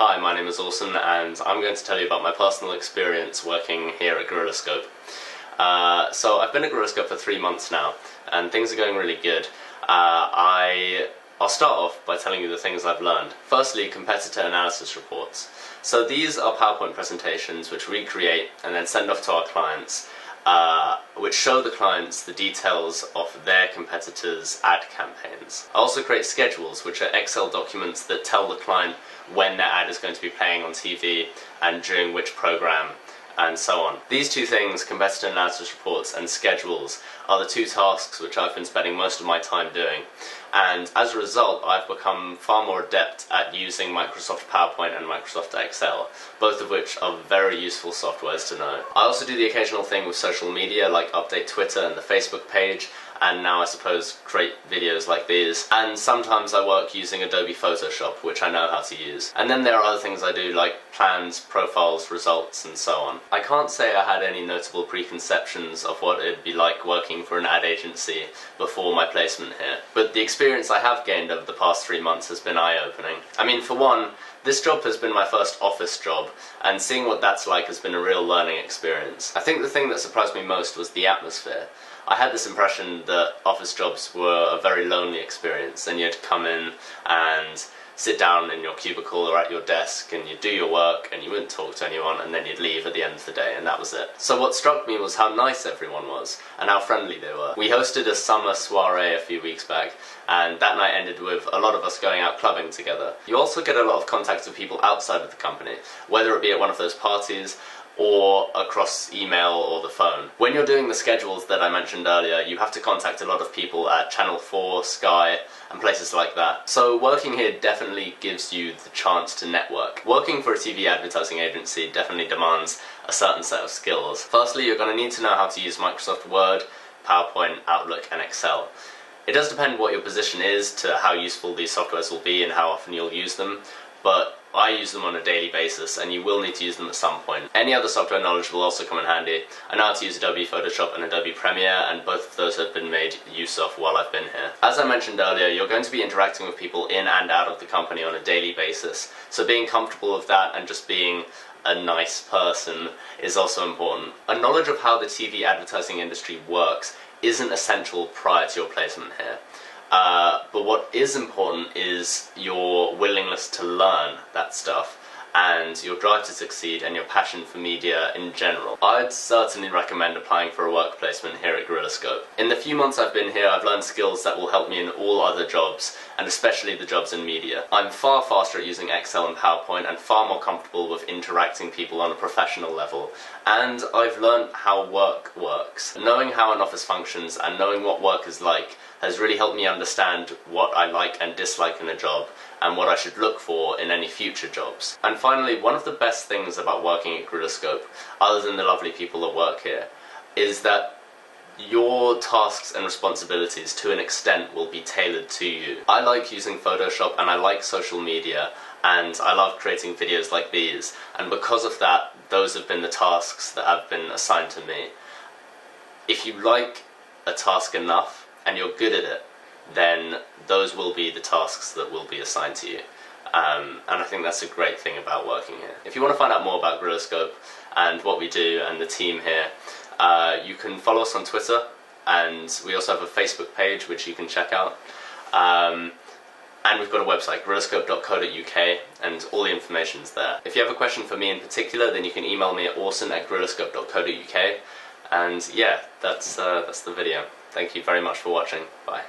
Hi, my name is Orson and I'm going to tell you about my personal experience working here at Guerillascope. So I've been at Guerillascope for 3 months now and things are going really good. I'll start off by telling you the things I've learned. Firstly, competitor analysis reports. So these are PowerPoint presentations which we create and then send off to our clients, which show the clients the details of their competitors' ad campaigns. I also create schedules, which are Excel documents that tell the client when their ad is going to be playing on TV and during which program, and so on. These two things, competitor analysis reports and schedules, are the two tasks which I've been spending most of my time doing. And as a result, I've become far more adept at using Microsoft PowerPoint and Microsoft Excel, both of which are very useful softwares to know. I also do the occasional thing with social media, like update Twitter and the Facebook page, and now I suppose create videos like these. And sometimes I work using Adobe Photoshop, which I know how to use. And then there are other things I do, like plans, profiles, results, and so on. I can't say I had any notable preconceptions of what it'd be like working for an ad agency before my placement here, but the experience I have gained over the past 3 months has been eye-opening. I mean, for one, this job has been my first office job, and seeing what that's like has been a real learning experience. I think the thing that surprised me most was the atmosphere. I had this impression that office jobs were a very lonely experience, and you'd come in and sit down in your cubicle or at your desk and you'd do your work and you wouldn't talk to anyone, and then you'd leave at the end of the day and that was it. So what struck me was how nice everyone was and how friendly they were. We hosted a summer soiree a few weeks back, and that night ended with a lot of us going out clubbing together. You also get a lot of contact with people outside of the company, whether it be at one of those parties or across email or the phone. When you're doing the schedules that I mentioned earlier, you have to contact a lot of people at Channel 4, Sky, and places like that. So working here definitely gives you the chance to network. Working for a TV advertising agency definitely demands a certain set of skills. Firstly, you're going to need to know how to use Microsoft Word, PowerPoint, Outlook, and Excel. It does depend what your position is to how useful these softwares will be and how often you'll use them, but I use them on a daily basis, and you will need to use them at some point. Any other software knowledge will also come in handy. I know how to use Adobe Photoshop and Adobe Premiere, and both of those have been made use of while I've been here. As I mentioned earlier, you're going to be interacting with people in and out of the company on a daily basis, so being comfortable with that and just being a nice person is also important. A knowledge of how the TV advertising industry works isn't essential prior to your placement here. But what is important is your willingness to learn that stuff and your drive to succeed and your passion for media in general. I'd certainly recommend applying for a work placement here at Guerillascope. In the few months I've been here, I've learned skills that will help me in all other jobs, and especially the jobs in media. I'm far faster at using Excel and PowerPoint and far more comfortable with interacting people on a professional level. And I've learned how work works. Knowing how an office functions and knowing what work is like has really helped me understand what I like and dislike in a job, and what I should look for in any future jobs. And finally, one of the best things about working at Guerillascope, other than the lovely people that work here, is that your tasks and responsibilities to an extent will be tailored to you. I like using Photoshop and I like social media, and I love creating videos like these, and because of that, those have been the tasks that have been assigned to me. If you like a task enough and you're good at it, then those will be the tasks that will be assigned to you. And I think that's a great thing about working here. If you want to find out more about Guerillascope and what we do and the team here, you can follow us on Twitter, and we also have a Facebook page which you can check out. And we've got a website, guerillascope.co.uk, and all the information's there. If you have a question for me in particular, then you can email me at orson@guerillascope.co.uk. And yeah, that's the video. Thank you very much for watching. Bye.